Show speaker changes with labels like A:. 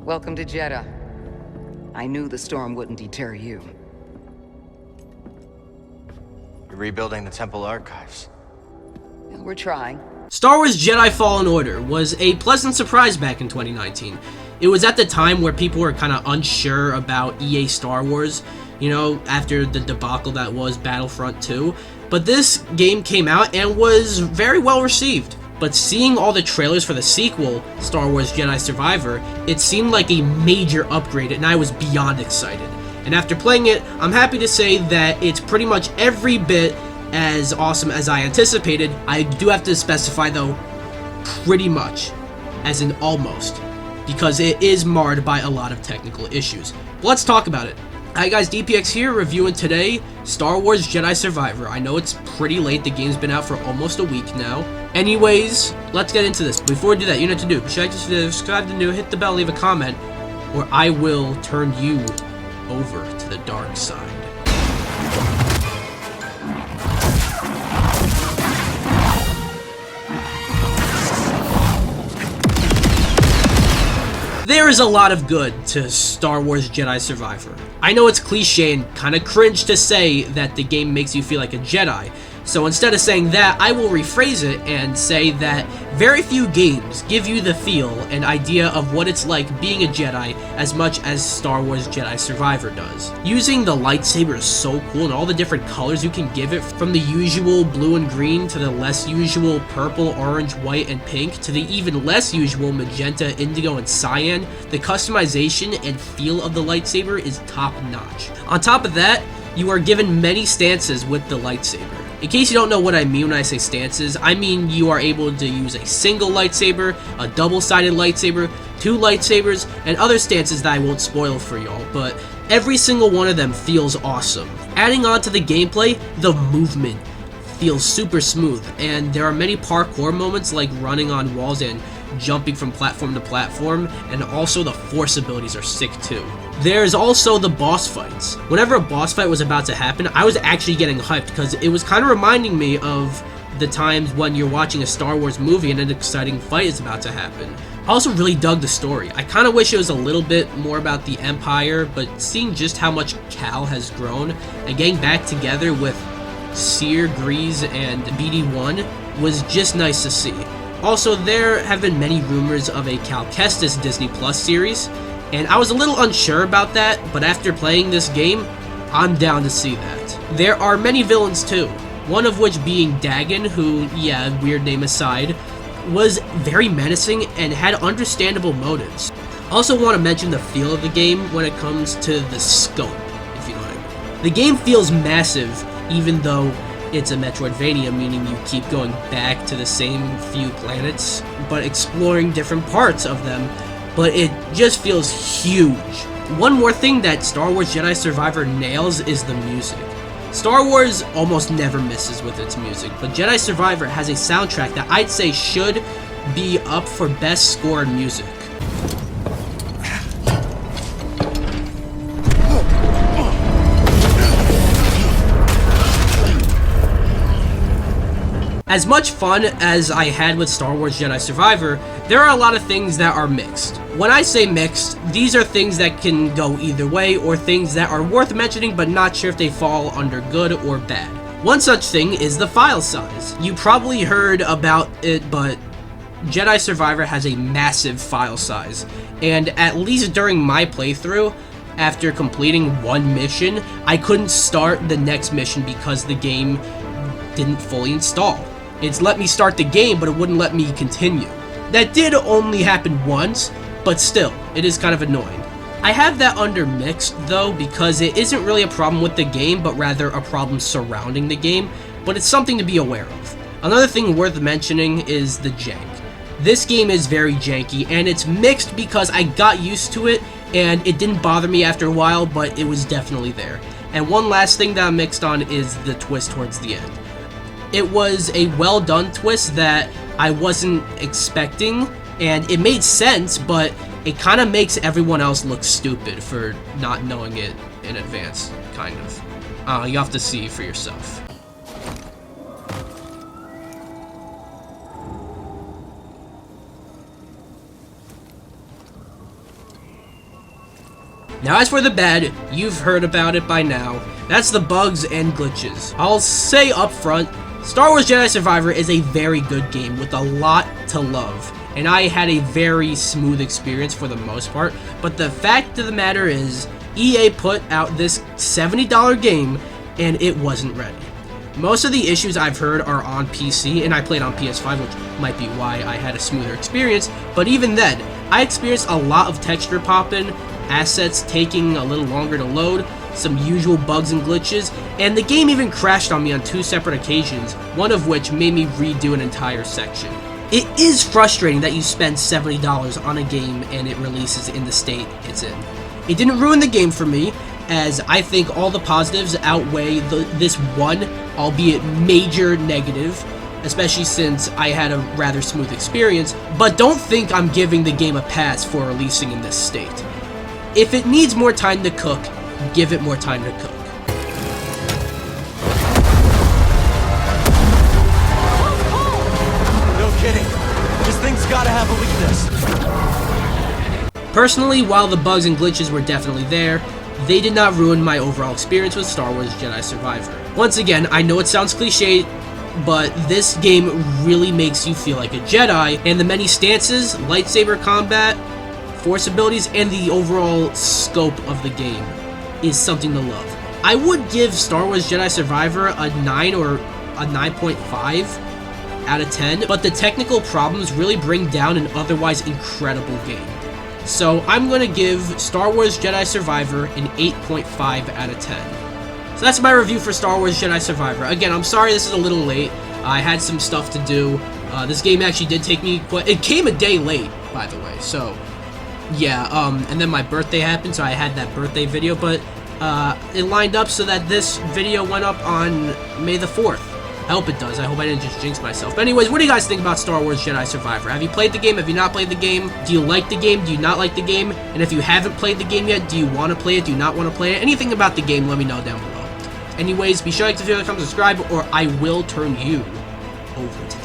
A: Welcome to Jeddah. I knew the storm wouldn't deter you.
B: You're rebuilding the temple archives.
A: We're trying.
C: Star Wars Jedi Fallen Order was a pleasant surprise back in 2019. It was at the time where people were kind of unsure about EA Star Wars, you know, after the debacle that was Battlefront 2. But this game came out and was very well received. But seeing all the trailers for the sequel, Star Wars Jedi Survivor, it seemed like a major upgrade and I was beyond excited. And after playing it, I'm happy to say that it's pretty much every bit as awesome as I anticipated. I do have to specify though, pretty much, as in almost, because it is marred by a lot of technical issues. But let's talk about it. Hi guys, DPX here, reviewing today Star Wars Jedi Survivor. I know it's pretty late, the game's been out for almost a week now. Anyways, let's get into this. Before we do that, you know what to do. Be sure to subscribe to new, hit the bell, leave a comment, or I will turn you over to the dark side. There is a lot of good to Star Wars Jedi Survivor. I know it's cliche and kinda cringe to say that the game makes you feel like a Jedi, so instead of saying that, I will rephrase it and say that very few games give you the feel and idea of what it's like being a Jedi as much as Star Wars Jedi Survivor does. Using the lightsaber is so cool, and all the different colors you can give it, from the usual blue and green to the less usual purple, orange, white, and pink, to the even less usual magenta, indigo, and cyan. The customization and feel of the lightsaber is top notch. On top of that, you are given many stances with the lightsaber. In case you don't know what I mean when I say stances, I mean you are able to use a single lightsaber, a double-sided lightsaber, two lightsabers, and other stances that I won't spoil for y'all, but every single one of them feels awesome. Adding on to the gameplay, the movement feels super smooth, and there are many parkour moments like running on walls and jumping from platform to platform, and also the force abilities are sick too. There's also the boss fights. Whenever a boss fight was about to happen, I was actually getting hyped because it was kind of reminding me of the times when you're watching a Star Wars movie and an exciting fight is about to happen. I also really dug the story. I kind of wish it was a little bit more about the Empire, but seeing just how much Cal has grown and getting back together with Seer, Grease, and BD-1 was just nice to see. Also, there have been many rumors of a Cal Kestis Disney Plus series, and I was a little unsure about that, but after playing this game, I'm down to see that. There are many villains too, one of which being Dagon, who, yeah, weird name aside, was very menacing and had understandable motives. I also want to mention the feel of the game when it comes to the scope, if you know what I mean. The game feels massive, even though it's a Metroidvania, meaning you keep going back to the same few planets, but exploring different parts of them, but it just feels huge. One more thing that Star Wars Jedi Survivor nails is the music. Star Wars almost never misses with its music, but Jedi Survivor has a soundtrack that I'd say should be up for best score in music. As much fun as I had with Star Wars Jedi Survivor, there are a lot of things that are mixed. When I say mixed, these are things that can go either way, or things that are worth mentioning but not sure if they fall under good or bad. One such thing is the file size. You probably heard about it, but Jedi Survivor has a massive file size, and at least during my playthrough, after completing one mission, I couldn't start the next mission because the game didn't fully install. It's let me start the game, but it wouldn't let me continue. That did only happen once, but still, it is kind of annoying. I have that under mixed, though, because it isn't really a problem with the game, but rather a problem surrounding the game, but it's something to be aware of. Another thing worth mentioning is the jank. This game is very janky, and it's mixed because I got used to it, and it didn't bother me after a while, but it was definitely there. And one last thing that I'm mixed on is the twist towards the end. It was a well-done twist that I wasn't expecting, and it made sense, but it kind of makes everyone else look stupid for not knowing it in advance, kind of. You have to see for yourself. Now as for the bad, you've heard about it by now. That's the bugs and glitches. I'll say up front, Star Wars Jedi Survivor is a very good game with a lot to love, and I had a very smooth experience for the most part, but the fact of the matter is, EA put out this $70 game, and it wasn't ready. Most of the issues I've heard are on PC, and I played on PS5, which might be why I had a smoother experience, but even then, I experienced a lot of texture popping, assets taking a little longer to load, some usual bugs and glitches, and the game even crashed on me on 2 separate occasions, one of which made me redo an entire section. It is frustrating that you spend $70 on a game and it releases in the state it's in. It didn't ruin the game for me, as I think all the positives outweigh this one, albeit major negative, especially since I had a rather smooth experience, but don't think I'm giving the game a pass for releasing in this state. If it needs more time to cook, give it more time to cook.
B: No kidding. This thing's gotta have a weakness.
C: Personally, while the bugs and glitches were definitely there, they did not ruin my overall experience with Star Wars Jedi Survivor. Once again, I know it sounds cliche, but this game really makes you feel like a Jedi, and the many stances, lightsaber combat, force abilities, and the overall scope of the game is something to love. I would give Star Wars Jedi Survivor a 9 or a 9.5 out of 10, but the technical problems really bring down an otherwise incredible game. So I'm going to give Star Wars Jedi Survivor an 8.5 out of 10. So that's my review for Star Wars Jedi Survivor. Again, I'm sorry this is a little late. I had some stuff to do. This game actually did take me it came a day late, by the way, so yeah, and then my birthday happened, so I had that birthday video, but it lined up so that this video went up on May the 4th. I hope it does. I hope I didn't just jinx myself. But anyways, what do you guys think about Star Wars Jedi Survivor? Have you played the game? Have you not played the game? Do you like the game? Do you not like the game? And if you haven't played the game yet, do you want to play it? Do you not want to play it? Anything about the game, let me know down below. Anyways, be sure to like, comment, subscribe, or I will turn you over to